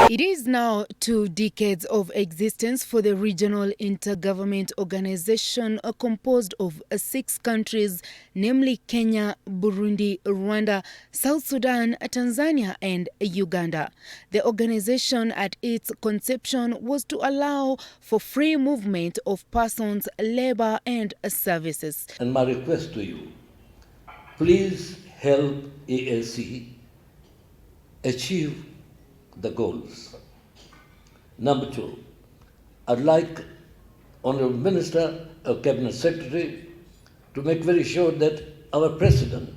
It is now 2 decades of existence for the regional intergovernment organization composed of 6 countries, namely Kenya, Burundi, Rwanda, South Sudan, Tanzania, and Uganda. The organization at its conception was to allow for free movement of persons, labor, and services. And my request to you, please help EAC achieve the goals. Number 2, I'd like Honorable Minister or Cabinet Secretary to make very sure that our President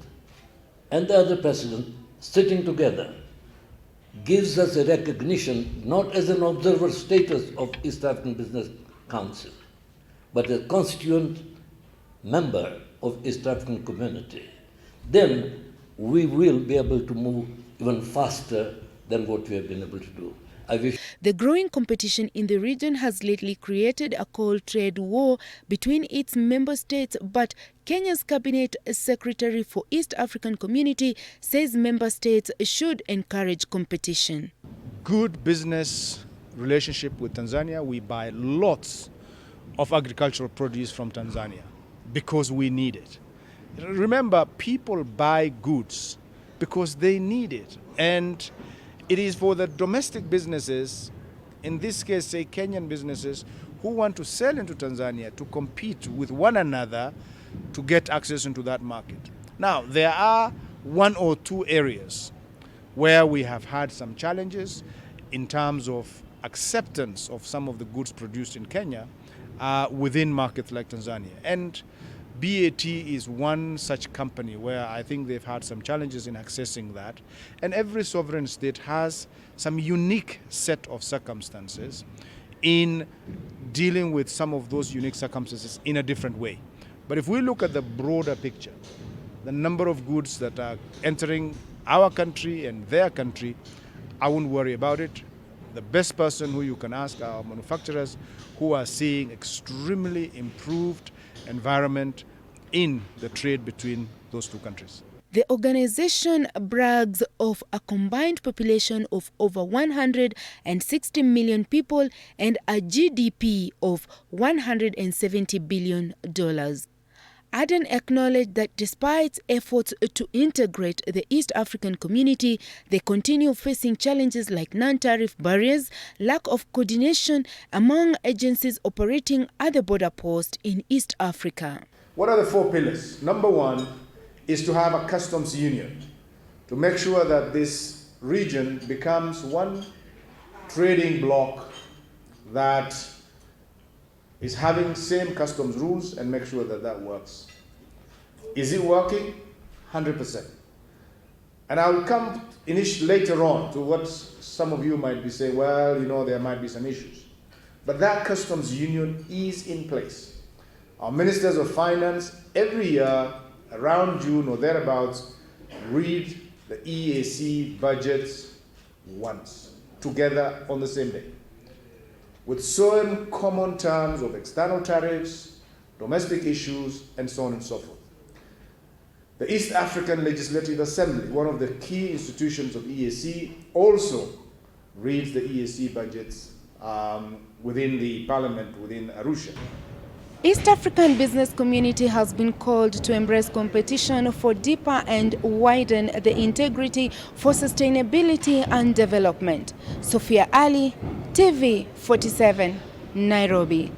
and the other President sitting together gives us a recognition not as an observer status of East African Business Council, but a constituent member of East African community. Then we will be able to move even faster than what we have been able to do. The growing competition in the region has lately created a cold trade war between its member states, but Kenya's Cabinet Secretary for East African Community says member states should encourage competition. Good business relationship with Tanzania. We buy lots of agricultural produce from Tanzania because we need it. Remember, people buy goods because they need it, and it is for the domestic businesses, in this case, say Kenyan businesses, who want to sell into Tanzania to compete with one another to get access into that market. Now, there are 1 or 2 areas where we have had some challenges in terms of acceptance of some of the goods produced in Kenya within markets like Tanzania. And BAT is one such company where I think they've had some challenges in accessing that. And every sovereign state has some unique set of circumstances in dealing with some of those unique circumstances in a different way. But if we look at the broader picture, the number of goods that are entering our country and their country, I wouldn't worry about it. The best person who you can ask are manufacturers who are seeing extremely improved environment in the trade between those 2 countries. The organization brags of a combined population of over 160 million people and a GDP of $170 billion. Aden acknowledged that despite efforts to integrate the East African community, they continue facing challenges like non-tariff barriers, lack of coordination among agencies operating at the border post in East Africa. What are the 4 pillars? Number 1 is to have a customs union to make sure that this region becomes one trading bloc that is having same customs rules and make sure that that works. Is it working? 100%. And I will come later on to what some of you might be saying, well, you know, there might be some issues. But that customs union is in place. Our ministers of finance every year around June or thereabouts read the EAC budgets once together on the same day, with certain common terms of external tariffs, domestic issues, and so on and so forth. The East African Legislative Assembly, one of the key institutions of EAC, also reads the EAC budgets within the parliament, within Arusha. East African business community has been called to embrace competition for deeper and widen the integrity for sustainability and development. Sophia Ali, TV 47, Nairobi.